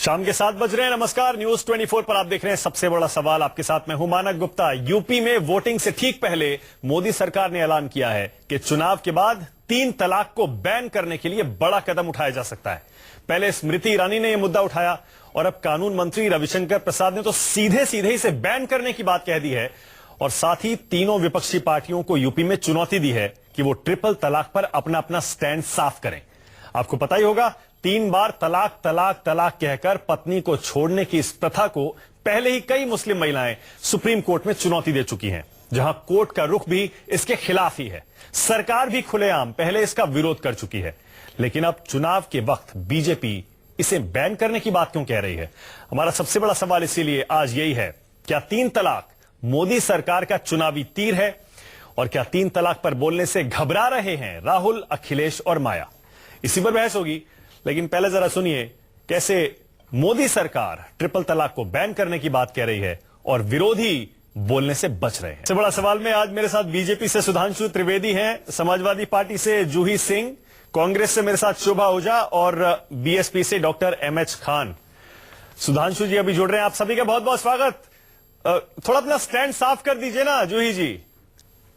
शाम के 7 बज रहे हैं। नमस्कार, न्यूज 24 पर आप देख रहे हैं सबसे बड़ा सवाल। आपके साथ मैं हूं मानक गुप्ता। यूपी में वोटिंग से ठीक पहले मोदी सरकार ने ऐलान किया है कि चुनाव के बाद 3 तलाक को बैन करने के लिए बड़ा कदम उठाया जा सकता है। पहले स्मृति ईरानी ने यह मुद्दा उठाया और अब कानून मंत्री रविशंकर प्रसाद ने तो सीधे सीधे इसे बैन करने की बात कह दी है और साथ ही तीनों विपक्षी पार्टियों को यूपी में चुनौती दी है कि वो ट्रिपल तलाक पर अपना अपना स्टैंड साफ करें। आपको पता ही होगा, 3 बार तलाक तलाक तलाक कहकर पत्नी को छोड़ने की इस प्रथा को पहले ही कई मुस्लिम महिलाएं सुप्रीम कोर्ट में चुनौती दे चुकी हैं, जहां कोर्ट का रुख भी इसके खिलाफ ही है। सरकार भी खुलेआम पहले इसका विरोध कर चुकी है, लेकिन अब चुनाव के वक्त बीजेपी इसे बैन करने की बात क्यों कह रही है? हमारा सबसे बड़ा सवाल इसीलिए आज यही है, क्या 3 तलाक मोदी सरकार का चुनावी तीर है? और क्या 3 तलाक पर बोलने से घबरा रहे हैं राहुल, अखिलेश और माया? इसी पर बहस होगी, लेकिन पहले जरा सुनिए कैसे मोदी सरकार ट्रिपल तलाक को बैन करने की बात कह रही है और विरोधी बोलने से बच रहे हैं। सबसे बड़ा सवाल में आज मेरे साथ बीजेपी से सुधांशु त्रिवेदी हैं, समाजवादी पार्टी से जूही सिंह, कांग्रेस से मेरे साथ शोभा ओझा और बीएसपी से डॉक्टर एमएच खान। सुधांशु जी अभी जुड़ रहे हैं, आप सभी का बहुत बहुत स्वागत। थोड़ा अपना स्टैंड साफ कर दीजिए ना जूही जी।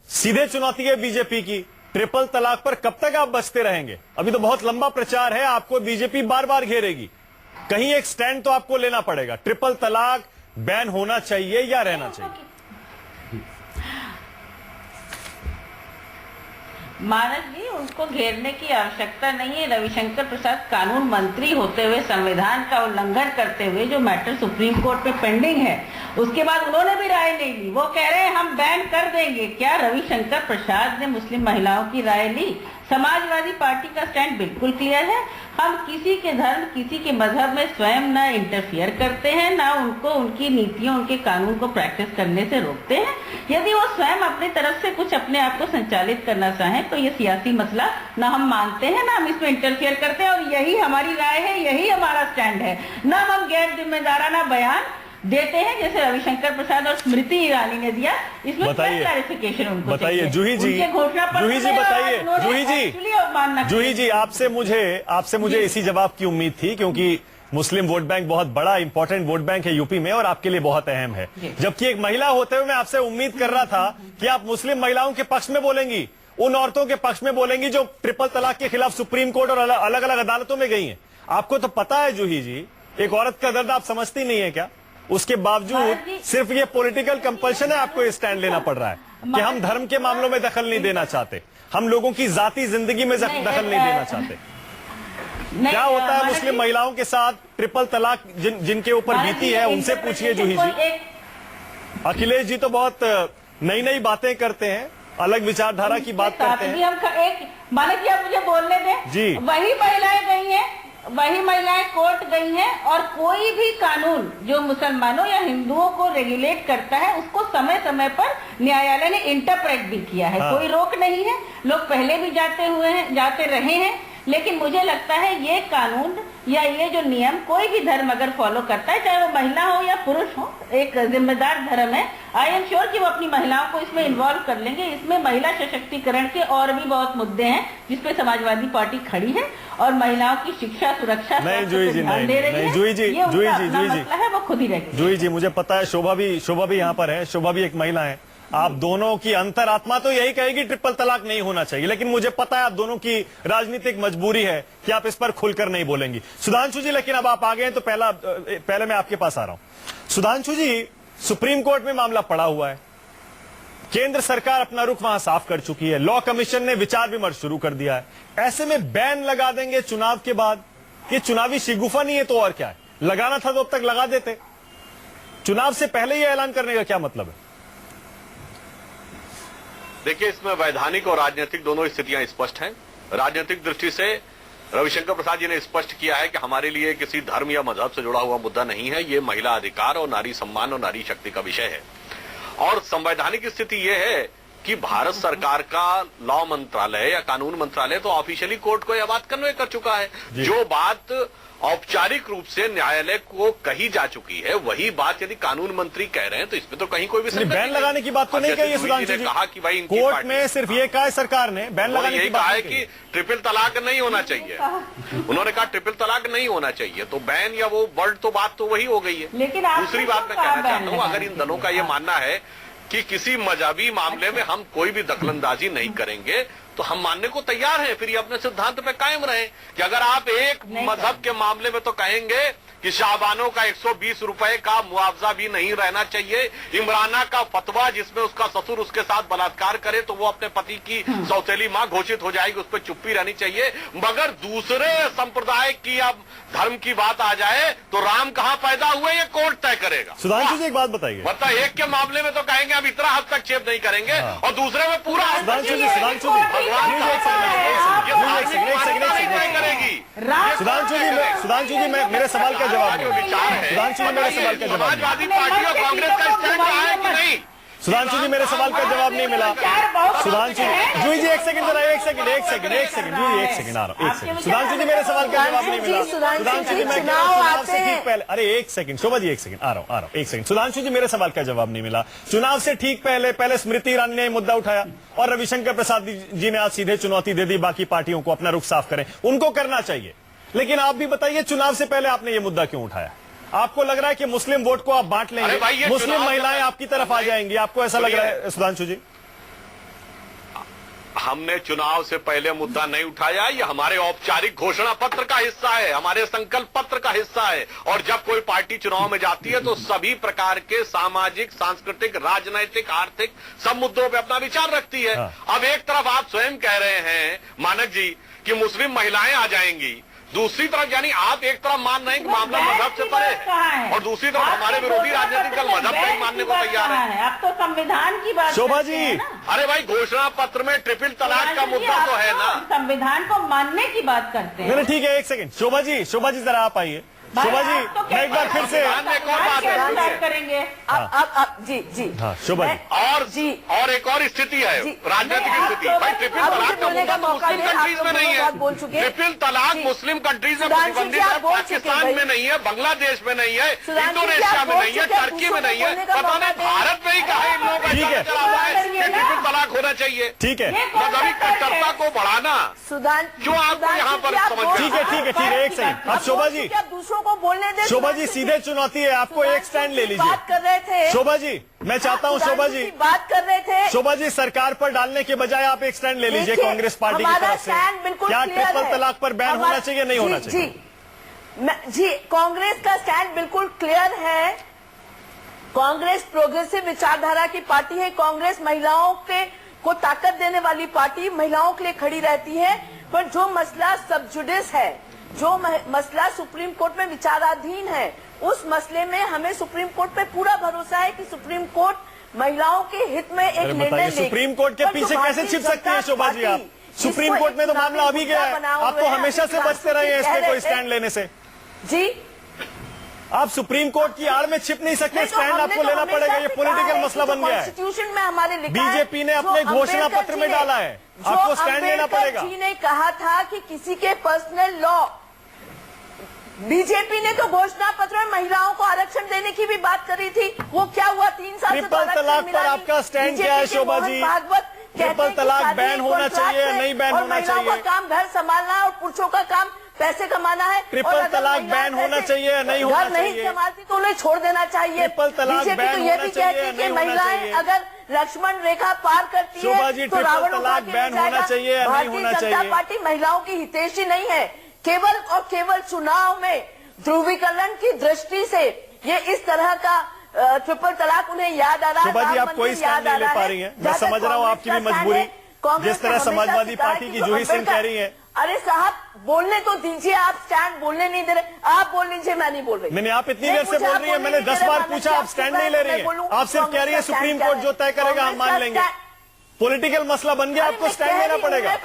सीधे चुनौती है बीजेपी की, ट्रिपल तलाक पर कब तक आप बचते रहेंगे? अभी तो बहुत लंबा प्रचार है, आपको बीजेपी बार बार घेरेगी। कहीं एक स्टैंड तो आपको लेना पड़ेगा। ट्रिपल तलाक बैन होना चाहिए या रहना चाहिए? मानस जी, उनको घेरने की आवश्यकता नहीं है। रविशंकर प्रसाद कानून मंत्री होते हुए संविधान का उल्लंघन करते हुए जो मैटर सुप्रीम कोर्ट में पेंडिंग है, उसके बाद उन्होंने भी राय नहीं ली। वो कह रहे हैं हम बैन कर देंगे। क्या रविशंकर प्रसाद ने मुस्लिम महिलाओं की राय ली? समाजवादी पार्टी का स्टैंड बिल्कुल क्लियर है। हम किसी के धर्म, किसी के मजहब में स्वयं न इंटरफियर करते हैं, न उनको उनकी नीतियों, उनके कानून को प्रैक्टिस करने से रोकते हैं। यदि वो स्वयं अपनी तरफ से कुछ अपने आप को संचालित करना चाहें तो ये सियासी मसला न हम मानते हैं, न हम इसमें इंटरफियर करते हैं और यही हमारी राय है, यही हमारा स्टैंड है। न हम गैर जिम्मेदाराना बयान देते हैं जैसे रविशंकर प्रसाद और स्मृति ईरानी ने दिया। इसमें क्लैरिफिकेशन उनको बताइए जूही जी, जूही जी बताइए, जूही जी आपसे मुझे इसी जवाब की उम्मीद थी, क्योंकि मुस्लिम वोट बैंक बहुत बड़ा इंपॉर्टेंट वोट बैंक है यूपी में और आपके लिए बहुत अहम है। जबकि एक महिला होते हुए मैं आपसे उम्मीद कर रहा था कि आप मुस्लिम महिलाओं के पक्ष में बोलेंगी, उन औरतों के पक्ष में बोलेंगी जो ट्रिपल तलाक के खिलाफ सुप्रीम कोर्ट और अलग अलग अदालतों में गई हैं। आपको तो पता है जूही जी, एक औरत का दर्द आप समझती नहीं है क्या? उसके बावजूद सिर्फ ये पॉलिटिकल कंपल्शन है, आपको दखल लेना पड़ रहा है कि हम धर्म के मामलों में दखल नहीं देना चाहते, हम लोगों की जाती जिंदगी में दखल नहीं देना चाहते। क्या होता है मुस्लिम महिलाओं के साथ ट्रिपल तलाक जिनके ऊपर बीती है, उनसे पूछिए जूही जी। अखिलेश जी तो बहुत नई नई बातें करते हैं, अलग विचारधारा की बात करते हैं। मालिक जी, आप मुझे बोलने दें जी। वही महिलाएं गई हैं, वही महिलाएं कोर्ट गई हैं और कोई भी कानून जो मुसलमानों या हिंदुओं को रेगुलेट करता है उसको समय समय पर न्यायालय ने इंटरप्रेट भी किया है। कोई रोक नहीं है, लोग पहले भी जाते रहे हैं। लेकिन मुझे लगता है ये कानून या ये जो नियम कोई भी धर्म अगर फॉलो करता है, चाहे वो महिला हो या पुरुष हो, एक जिम्मेदार धर्म है। आई एम श्योर कि वो अपनी महिलाओं को इसमें इन्वॉल्व कर लेंगे। इसमें महिला सशक्तिकरण के और भी बहुत मुद्दे हैं जिसपे समाजवादी पार्टी खड़ी है और महिलाओं की शिक्षा, सुरक्षा दे रही है। जूही जी है वो खुद ही रहेगी। जूही जी, मुझे पता है शोभा भी यहाँ पर है, शोभा भी एक महिला है। आप दोनों की अंतरात्मा तो यही कहेगी ट्रिपल तलाक नहीं होना चाहिए, लेकिन मुझे पता है आप दोनों की राजनीतिक मजबूरी है कि आप इस पर खुलकर नहीं बोलेंगी। सुधांशु जी, लेकिन अब आप आ गए हैं तो पहले मैं आपके पास आ रहा हूं। सुधांशु जी, सुप्रीम कोर्ट में मामला पड़ा हुआ है, केंद्र सरकार अपना रुख वहां साफ कर चुकी है, लॉ कमीशन ने विचार विमर्श शुरू कर दिया है। ऐसे में बैन लगा देंगे चुनाव के बाद? ये चुनावी शिगुफा नहीं है तो और क्या है? लगाना था तो अब तक लगा देते। चुनाव से पहले यह ऐलान करने का क्या मतलब है? देखिए, इसमें वैधानिक और राजनीतिक दोनों स्थितियां स्पष्ट हैं। राजनीतिक दृष्टि से रविशंकर प्रसाद जी ने स्पष्ट किया है कि हमारे लिए किसी धर्म या मजहब से जुड़ा हुआ मुद्दा नहीं है, ये महिला अधिकार और नारी सम्मान और नारी शक्ति का विषय है। और संवैधानिक स्थिति यह है कि भारत सरकार का लॉ मंत्रालय या कानून मंत्रालय तो ऑफिशियली कोर्ट को यह बात कन्वे कर चुका है। जो बात औपचारिक रूप से न्यायालय को कही जा चुकी है वही बात यदि कानून मंत्री कह रहे हैं तो इसमें तो कहीं कोई भी बैन लगाने की बात तो नहीं कही है सुधांशु जी। कहा कि भाई कोर्ट में सिर्फ ये कहा है सरकार ने, बैन लगाने की बात कहा है कि ट्रिपल तलाक नहीं होना चाहिए। उन्होंने कहा ट्रिपल तलाक नहीं होना चाहिए, तो बैन या वो वर्ड तो बात तो वही हो गई है। लेकिन दूसरी बात मैं कहना चाहता हूँ, अगर इन दलों का ये मानना है कि किसी मजहबी मामले में हम कोई भी दखलंदाजी नहीं करेंगे तो हम मानने को तैयार हैं, फिर ये अपने सिद्धांत पे कायम रहें कि अगर आप एक मजहब के मामले में तो कहेंगे कि शाबानों का 120 रुपए का मुआवजा भी नहीं रहना चाहिए, इमराना का फतवा जिसमें उसका ससुर उसके साथ बलात्कार करे तो वो अपने पति की सौतेली मां घोषित हो जाएगी, उस पर चुप्पी रहनी चाहिए। मगर दूसरे संप्रदाय की अब धर्म की बात आ जाए तो राम कहां पैदा हुए ये कोर्ट तय करेगा। सुधांशु जी एक बात बताइए, मतलब एक के मामले में तो कहेंगे हम इतना हस्तक्षेप नहीं करेंगे और दूसरे में पूरा सुधांशु जी सुधांशु जी मेरे सवाल का जवाब सुधांशु जी मेरे सवाल का जवाब समाजवादी पार्टी और कांग्रेस का स्टैंड रहा है कि नहीं? सुधांशु जी मेरे सवाल का जवाब नहीं मिला। सुधांशु जूही जी एक सेकंड जरा, एक सेकंड जूही एक सेकंड आ रहा हूँ, एक सेकंड। सुधांशु जी मेरे सवाल का जवाब नहीं मिला। सुधांशु जी मैं चुनाव से ठीक पहले, अरे एक सेकंड शोभा जी, एक सेकंड आ रहा हूँ, एक सेकंड। सुधांशु जी मेरे सवाल का जवाब नहीं मिला। चुनाव से ठीक पहले स्मृति ईरानी ने मुद्दा उठाया और रविशंकर प्रसाद जी ने आज सीधे चुनौती दे दी बाकी पार्टियों को अपना रुख साफ करें, उनको करना चाहिए। लेकिन आप भी बताइए चुनाव से पहले आपने ये मुद्दा क्यों उठाया? आपको लग रहा है कि मुस्लिम वोट को आप बांट लेंगे, मुस्लिम महिलाएं आपकी तरफ आ जाएंगी, आपको ऐसा लग रहा है सुधांशु जी? हमने चुनाव से पहले मुद्दा नहीं उठाया, ये हमारे औपचारिक घोषणा पत्र का हिस्सा है, हमारे संकल्प पत्र का हिस्सा है। और जब कोई पार्टी चुनाव में जाती है तो सभी प्रकार के सामाजिक, सांस्कृतिक, राजनैतिक, आर्थिक सब मुद्दों पे अपना विचार रखती है। अब एक तरफ आप स्वयं कह रहे हैं मानक जी कि मुस्लिम महिलाएं आ जाएंगी, दूसरी तरफ यानी आप एक तरफ मान रहे हैं कि मामला मजहब से परे है और दूसरी तरफ हमारे विरोधी राजनीतिक दल मजहब का ही मानने को तैयार है। अब तो संविधान की बात शोभा जी, अरे भाई घोषणा पत्र में ट्रिपल तलाक का मुद्दा तो है ना, संविधान को मानने की बात करते हैं। ठीक है, एक सेकंड शोभा जी जरा आप आइए। शोभा जी मैं एक बार फिर से करेंगे जी हाँ शोभा जी और एक और स्थिति है राजनीतिक स्थिति। भाई ट्रिपल तलाक का मुद्दा तो मुस्लिम कंट्रीज में नहीं है, ट्रिपल तलाक मुस्लिम कंट्रीज में प्रतिबंधित है, पाकिस्तान में नहीं है, बांग्लादेश में नहीं है, इंडोनेशिया में नहीं है, टर्की में नहीं है, पता नहीं भारत में ही कहा इन लोगों का चला हुआ है कि ट्रिपल तलाक होना चाहिए। ठीक है, मजहबी कट्टरता को बढ़ाना क्यों आपको यहाँ पर समझ? ठीक है एक सेकंड। अब शोभा जी दूसरों को बोलने दे। शोभा जी सीधे चुनौती है आपको, एक स्टैंड ले लीजिए। बात कर रहे थे शोभा जी, मैं चाहता हूं शोभा जी बात कर रहे थे। शोभा जी सरकार पर डालने के बजाय आप एक स्टैंड ले लीजिए कांग्रेस पार्टी की तरफ से। क्या ट्रिपल तलाक पर बैन होना चाहिए, नहीं होना चाहिए? जी कांग्रेस का स्टैंड बिल्कुल क्लियर है। कांग्रेस प्रोग्रेसिव विचारधारा की पार्टी है। कांग्रेस महिलाओं को ताकत देने वाली पार्टी, महिलाओं के लिए खड़ी रहती है। पर जो मसला सब जुडिस है, जो मसला सुप्रीम कोर्ट में विचाराधीन है, उस मसले में हमें सुप्रीम कोर्ट पे पूरा भरोसा है कि सुप्रीम कोर्ट महिलाओं के हित में एक निर्णय लेगी। सुप्रीम कोर्ट के पीछे कैसे छिप सकती है शोभा जी आप? सुप्रीम कोर्ट में तो मामला अभी गया है, आप तो हमेशा से बचते रहे हैं इस पे कोई स्टैंड लेने से। जी आप सुप्रीम कोर्ट की आड़ में छिप नहीं सकते, स्टैंड आपको लेना पड़ेगा, ये पॉलिटिकल मसला बन गया है। कॉन्स्टिट्यूशन में हमारे बीजेपी ने अपने घोषणा पत्र में डाला है, आपको स्टैंड लेना पड़ेगा। जी ने कहा था कि किसी के पर्सनल लॉ, बीजेपी ने तो घोषणा पत्र में महिलाओं को आरक्षण देने की भी बात करी थी। वो क्या हुआ? 3 साल से ट्रिपल तलाक पर आपका स्टैंड क्या है शोभा जी? ट्रिपल तलाक बैन होना चाहिए या नहीं बैन होना चाहिए? महिलाओं का काम घर संभालना और पुरुषों का काम पैसे कमाना है। ट्रिपल तलाक बैन होना चाहिए या नहीं होना चाहिए? घर नहीं संभालती तो उन्हें छोड़ देना चाहिए। ट्रिपल तलाक बैन तो ये भी कहती है कि महिलाएं अगर लक्ष्मण रेखा पार करती है तो रावण तलाक बैन होना चाहिए या नहीं होना चाहिए? भारतीय जनता पार्टी महिलाओं की हितैषी नहीं है। केवल और केवल चुनाव में ध्रुवीकरण की दृष्टि से ये इस तरह का ट्रिपल तलाक उन्हें याद आ रहा है। शोभा जी आप कोई स्टैंड नहीं ले पा रही हैं, मैं समझ रहा हूँ आपकी भी मजबूरी, जिस तरह समाजवादी पार्टी की जूही सिंह कह रही है। अरे साहब बोलने तो दीजिए, आप स्टैंड बोलने नहीं दे रहे। आप बोल लीजिए, मैं नहीं बोल रही। मैंने आप इतनी देर से बोल रही है, मैंने 10 बार पूछा, आप स्टैंड नहीं ले रही है। आप सिर्फ कह रही है सुप्रीम कोर्ट जो तय करेगा हम मान लेंगे। पॉलिटिकल मसला बन गया, आपको स्टैंड लेना पड़ेगा।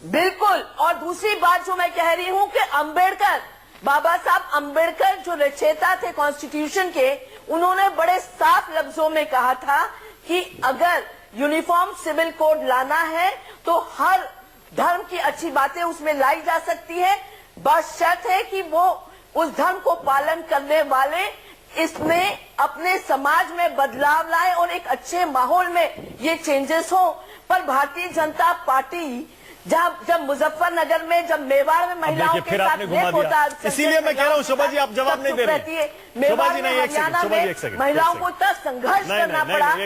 बिल्कुल। और दूसरी बात जो मैं कह रही हूँ कि अंबेडकर, बाबा साहब अंबेडकर जो रचयिता थे कॉन्स्टिट्यूशन के, उन्होंने बड़े साफ लफ्जों में कहा था कि अगर यूनिफॉर्म सिविल कोड लाना है तो हर धर्म की अच्छी बातें उसमें लाई जा सकती है, बस शर्त है कि वो उस धर्म को पालन करने वाले इसमें अपने समाज में बदलाव लाए और एक अच्छे माहौल में ये चेंजेस हो। पर भारतीय जनता पार्टी जब मुजफ्फरनगर में, जब मेवाड़ में महिलाओं के साथ रेप होता है, इसीलिए मैं कह रहा हूँ शोभा जी आप जवाब नहीं दे रही। मेवाड़ में, हरियाणा में महिलाओं को तब संघर्ष करना पड़ा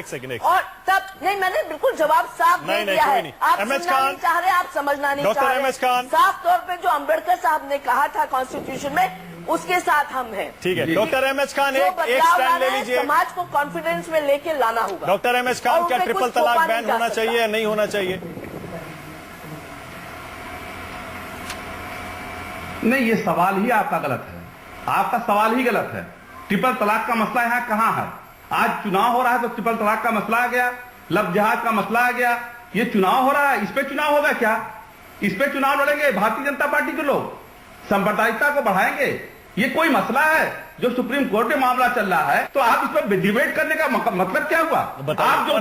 और तब नहीं, मैंने बिल्कुल जवाब साफ दे दिया है। आप सुनना नहीं चाह रहे, आप समझना नहीं चाह रहे। साफ तौर पे जो अम्बेडकर साहब ने कहा था कॉन्स्टिट्यूशन में, उसके साथ हम हैं। ठीक है, डॉक्टर एम.एच. खान एक स्टैंड ले लीजिए। समाज को कॉन्फिडेंस में लेके लाना होगा। Doctor M H. खान, क्या ट्रिपल तलाक बैन होना चाहिए या नहीं होना चाहिए? नहीं, ये सवाल ही आपका गलत है, आपका सवाल ही गलत है। ट्रिपल तलाक का मसला यहाँ कहाँ है? आज चुनाव हो रहा है तो ट्रिपल तलाक का मसला आ गया, लव जिहाद का मसला आ गया। ये चुनाव हो रहा है, इस पे चुनाव होगा क्या? इस पे चुनाव लड़ेंगे भारतीय जनता पार्टी के लोग, सांप्रदायिकता को बढ़ाएंगे? ये कोई मसला है जो सुप्रीम कोर्ट में मामला चल रहा है, तो आप इस पर डिबेट करने का मतलब क्या हुआ? आप जो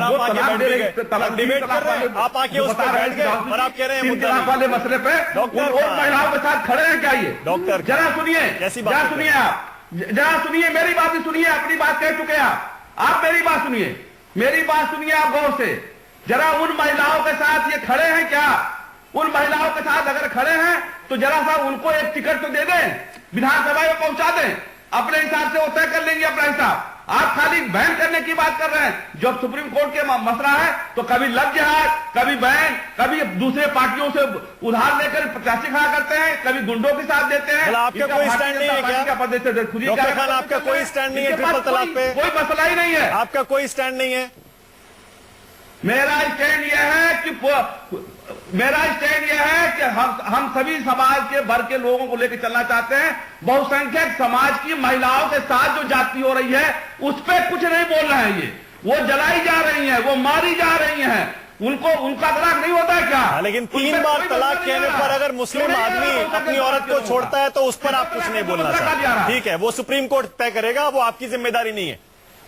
डिबेट कर रहे हैं, आप आके उस पर बैठ गए और आप कह रहे हैं तलाक वाले मसले पे महिलाओं के साथ खड़े हैं क्या? ये डॉक्टर जरा सुनिए, जरा सुनिए, आप जरा सुनिए, मेरी बात भी सुनिए, अपनी बात कह चुके हैं आप मेरी बात सुनिए, मेरी बात सुनिए आप गौर से। जरा उन महिलाओं के साथ ये खड़े हैं क्या? उन महिलाओं के साथ अगर खड़े हैं तो जरा सा उनको एक टिकट तो दे दें, विधानसभा में पहुंचा दें, अपने हिसाब से वो तय कर लेंगे अपना हिसाब। आप खाली बैन करने की बात कर रहे हैं। जब सुप्रीम कोर्ट के मसला है तो कभी लव जिहाद, कभी बैन, कभी दूसरे पार्टियों से उधार लेकर प्रत्याशी खड़ा करते हैं, कभी गुंडों के साथ देते हैं। आपका कोई स्टैंड नहीं है क्या? डॉक्टर खान, आपका कोई स्टैंड नहीं है ट्रिपल तलाक पे? कोई मसला ही नहीं है। आपका कोई स्टैंड नहीं है? मेरा स्टैंड यह है कि हम सभी समाज के वर्ग के लोगों को लेकर चलना चाहते हैं। बहुसंख्यक समाज की महिलाओं के साथ जो जाति हो रही है उस पर कुछ नहीं बोल रहे हैं। ये वो जलाई जा रही हैं, वो मारी जा रही हैं, उनका तलाक नहीं होता है क्या? लेकिन 3 बार तलाक कहने पर अगर मुस्लिम आदमी अपनी औरत को छोड़ता है तो उस पर आप कुछ नहीं बोलना चाहते। ठीक है, वो सुप्रीम कोर्ट तय करेगा, वो आपकी जिम्मेदारी नहीं है,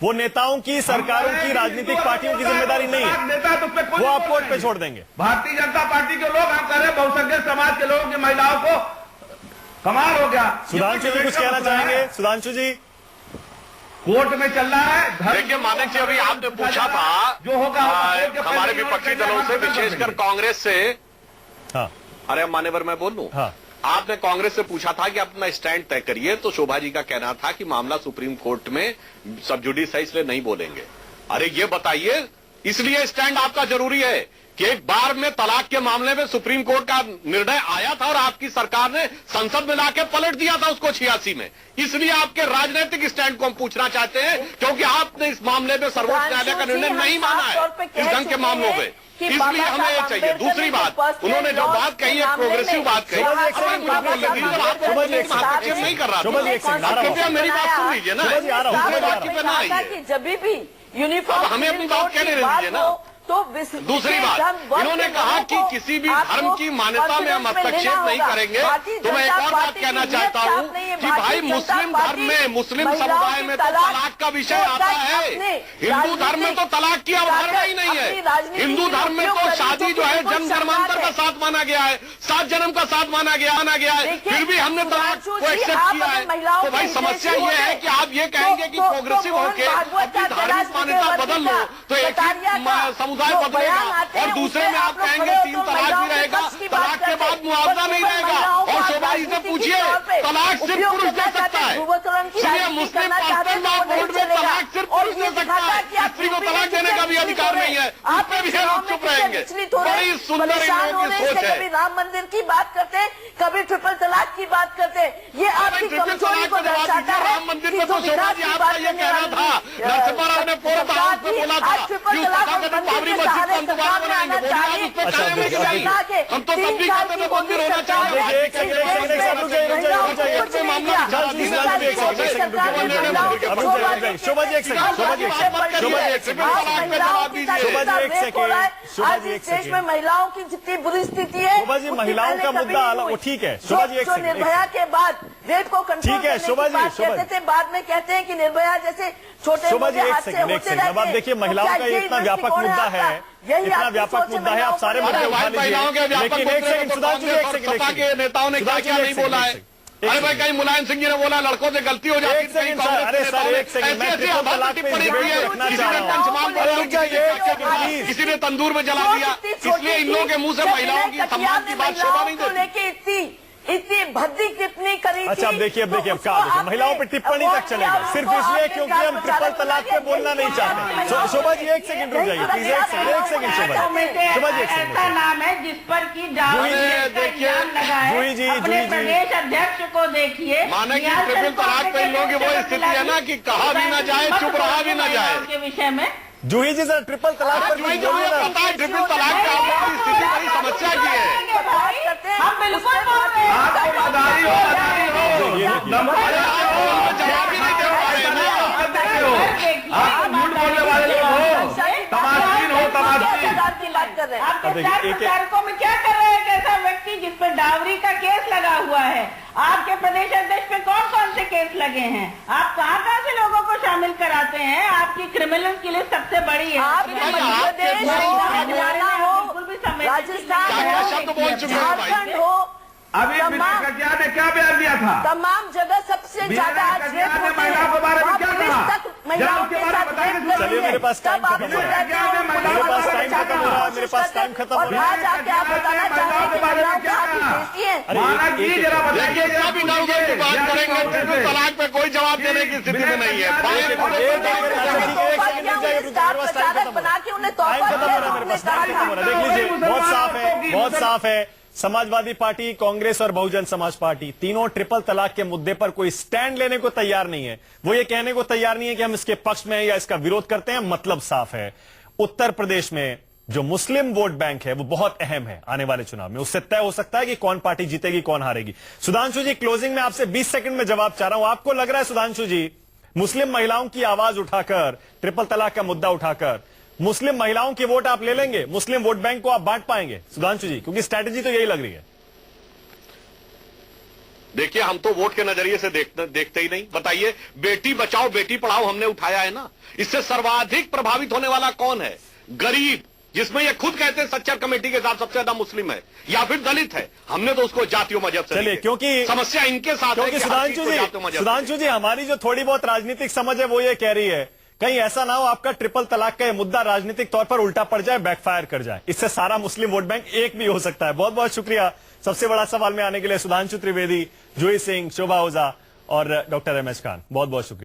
वो नेताओं की, सरकारों की, राजनीतिक पार्टियों की जिम्मेदारी नहीं है, नेता तो वो आप कोर्ट पे छोड़ देंगे। भारतीय जनता पार्टी के लोग हम कह रहे हैं बहुसंख्यक समाज के लोगों की महिलाओं को कमाल हो गया। सुधांशु जी कुछ कहना चाहेंगे? सुधांशु जी, कोर्ट में चल रहा है। देखिए मानिक जी, अभी आपने पूछा था जो होगा हमारे विपक्षी दलों से, विशेषकर कांग्रेस से। हाँ, अरे मान्यवर मैं बोल लूं? हाँ, आपने कांग्रेस से पूछा था कि अपना स्टैंड तय करिए, तो शोभा जी का कहना था कि मामला सुप्रीम कोर्ट में सब जुडिस है, इसलिए नहीं बोलेंगे। अरे ये बताइए, इसलिए स्टैंड आपका जरूरी है कि एक बार में तलाक के मामले में सुप्रीम कोर्ट का निर्णय आया था और आपकी सरकार ने संसद में लाके पलट दिया था उसको 86 में। इसलिए आपके राजनीतिक स्टैंड को हम पूछना चाहते हैं, क्योंकि आपने इस मामले में सर्वोच्च न्यायालय का निर्णय नहीं माना है इस ढंग के मामलों में, इसलिए हमें ये चाहिए। दूसरी बात, उन्होंने जो बात कही है, प्रोग्रेसिव बात कही, नहीं कर रहा। कृपया मेरी बात सुन लीजिए ना, दूसरे वाक्य पे ना आइए। जब भी यूनिफॉर्म हमें अपनी बात कहने दीजिए ना। तो दूसरी बात, इन्होंने कहा कि किसी भी धर्म की मान्यता में हम हस्तक्षेप नहीं करेंगे, तो मैं एक और बात कहना चाहता हूँ कि भाई मुस्लिम धर्म में, मुस्लिम समुदाय में तो तलाक का विषय आता है, हिंदू धर्म में तो तलाक की अवधारणा ही नहीं है। हिंदू धर्म में तो शादी जो है जन्म जन्मांतर का साथ माना गया है, 7 जन्म का साथ माना गया है, फिर भी हमने तलाक को एक्सेप्ट किया है। तो भाई समस्या ये है कि आप ये कहेंगे कि प्रोग्रेसिव होकर अपनी धार्मिक मान्यता बदल लो तो एक समुदाय बदलेगा, और दूसरे में आप कहेंगे 3 तलाक भी रहेगा, तलाक के बाद मुआवजा नहीं रहेगा। और शोभा जी से पूछिए, तलाक सिर्फ पुरुष दे सकता है। सुनिए, मुस्लिम पर्सनल लॉ बोर्ड में तलाक सिर्फ पुरुष दे सकता है, स्त्री को तलाक देने का भी अधिकार नहीं है। उस पर भी लोग चुप रहेंगे। बड़ी सुंदर इन लोगों की सोच है। कभी राम मंदिर की बात करते हैं, कभी ट्रिपल तलाक की बात करते हैं, ये आपकी कमजोरी को दर्शाता है। राम मंदिर में तो शोभा जी आपका ये कहना था, नरसिम्हा राव ने फोर्थ हाउस में बोला था कि बाबरी मस्जिद को हम दोबारा बनाएंगे, हम तो तब भी कहते थे मंदिर होना देश में महिलाओं की जितनी बुरी स्थिति है, महिलाओं का मुद्दा ठीक है। निर्भया के बाद रेप को कंट्रोल ठीक है, करने शोभा की जी, बात शोभा कहते थे, बाद में कहते हैं कि निर्भया जैसे छोटे शोभा जी, मोटे एक हादसे सेकंड, होते अब आप रहते हैं। देखिए तो महिलाओं क्या का ये यही इतना व्यापक दृष्टिकोण मुद्दा आपका? है, यही इतना आपकी व्यापक सोच है मुद्दा है, आप सारे महिलाओं मुद्दे को उठा महिलाओं के लीजिए, व्यापक लेकिन एक मुद्दे सेकंड तो सुधांशु जी, एक कांग्रेस और सेकंड, सपा के नेताओं ने क्या क्या नहीं बोला है। अरे भाई कहीं मुलायम सिंह जी ने बोला लड़कों से गलती हो जाती है, एक सेकंड सर, अरे सर एक सेकंड, मैं ट्रिपल तलाक पे टिप्पणी डिबेट की को है। रखना किसी चाह ने रहा हूं। पंचमाल बोला, रुक जाइए, एक सेकंड प्लीज। किसी ने तंदूर में जला दिया, इसलिए इन लोगों के मुंह से महिलाओं की सम्मान की बात शोभा नहीं देती। लेके इतनी भद्दी टिप्पणी करी अच्छा, अब थी, देखिए, अब तो देखिए, अब उसको क्या देखिए, आपने महिलाओं पे टिप्पणी तक चलेगा, अवॉर्ड सिर्फ दिया, इसलिए उसको क्योंकि आपने हम ट्रिपल तलाक पे बोलना नहीं चाहते। शोभा जी एक सेकंड रुक जाइए प्लीज, एक सेकंड शोभा जी, शोभा जी एक ऐसा सेकंड। नाम है जिस पर की डाउरी जूही जी, का देखिए, इल्जाम लगा है। जूही जी, अपने जूही जी। प्रदेश अध्यक्ष को देखिए, माने कि यहाँ ट्रिपल से तलाक पे इन लोगों की वो स्थिति है ना कि कहा भी ना जाए, चुप रहा भी ना जाए। के विषय में जूही जी सर ट्रिपल तलाक पर भाई कुछ जो बोलिए मुझे ना। पता है ट्रिपल तलाक का आप लोगों की स्थिति बड़ी समस्या की है। हम बिल्कुल बोल रहे हैं। आपको मदारी हो, जवाब ही नहीं दे पा रहे हैं ना। आप झूठ बोलने वाले लोग हो, तमाशीन हो, तमाशीन। की बात कर रहे हैं। आपके देखिए, चार एक- प्रचारकों में क्या कर रहे हैं एक ऐसा व्यक्ति जिस पर डावरी का केस लगा हुआ है? आपके प्रदेश अध्यक्ष पे कौन कौन से केस लगे हैं? आप कहाँ से लोगों को शामिल कराते हैं? आपकी क्रिमिनल की लिस्ट सबसे बड़ी है। आप मध्य प्रदेश हो, हरियाणा हो, राजस्थान क्या हो, शब्द बोल चुके हैं भाई? झारखंड हो, अभी विनय कटियार ने क्या बयान दिया था? तमाम जगह सबसे विनय ज्यादा आज कटियार रेप ने होते महिलाओं के बारे में हैं। क्या आप कहा? पुलिस तक महिलाओं जरा उसके के बारे में साथ बताइए रेप तो कर रही चलिए, है। मेरे पास टाइम तब आप खत्म हो बोल रहा है। रहे थे, मेरे पास टाइम खत्म हो रहा है, मेरे पास टाइम खत्म हो और रहा है। आज आके आप बताना चाह रहे हैं कि महिलाओं के हाथ में बेइज्जती है। अरे मानक जी जरा बताइए, देखिए क्या भी ना होगा की बात करेंगे, ट्रिपल तलाक पे कोई जवाब देने की स्थिति में नहीं है। प्रचारक बना के उन्हें तौर टाइम पर खत्म हो रहा है, मेरे पास टाइम खत्म हो रहा है। देख लीजिए, बहुत साफ है, बहुत साफ है। समाजवादी पार्टी, कांग्रेस और बहुजन समाज पार्टी तीनों ट्रिपल तलाक के मुद्दे पर कोई स्टैंड लेने को तैयार नहीं है। वो ये कहने को तैयार नहीं है कि हम इसके पक्ष में हैं या इसका विरोध करते हैं। मतलब साफ है, उत्तर प्रदेश में जो मुस्लिम वोट बैंक है वो बहुत अहम है आने वाले चुनाव में। उससे तय हो सकता है कि कौन पार्टी जीतेगी, कौन हारेगी। सुधांशु जी, क्लोजिंग में आपसे 20 सेकंड में जवाब चाह रहा हूं। आपको लग रहा है सुधांशु जी, मुस्लिम महिलाओं की आवाज उठाकर, ट्रिपल तलाक का मुद्दा उठाकर मुस्लिम महिलाओं की वोट आप ले लेंगे, मुस्लिम वोट बैंक को आप बांट पाएंगे सुधांशु जी? क्योंकि स्ट्रैटेजी तो यही लग रही है। देखिए हम तो वोट के नजरिए से देखते ही नहीं। बताइए, बेटी बचाओ बेटी पढ़ाओ हमने उठाया है ना, इससे सर्वाधिक प्रभावित होने वाला कौन है? गरीब, जिसमें ये खुद कहते हैं सच्चर कमेटी के साथ सबसे ज्यादा मुस्लिम है, या फिर दलित है। हमने तो उसको जातियों मजहब से चलिए, क्योंकि समस्या इनके साथ है क्योंकि कि हर चीज सुधांशु को जातियों मजहब से। सुधांशु जी, हमारी जो थोड़ी बहुत राजनीतिक समझ है वो ये कह रही है कहीं ऐसा ना हो आपका ट्रिपल तलाक का ये मुद्दा राजनीतिक तौर पर उल्टा पड़ जाए, बैकफायर कर जाए, इससे सारा मुस्लिम वोट बैंक एक भी हो सकता है। बहुत बहुत शुक्रिया सबसे बड़ा सवाल में आने के लिए सुधांशु त्रिवेदी, जूही सिंह, शोभा ओझा और डॉक्टर रमेश खान, बहुत बहुत शुक्रिया।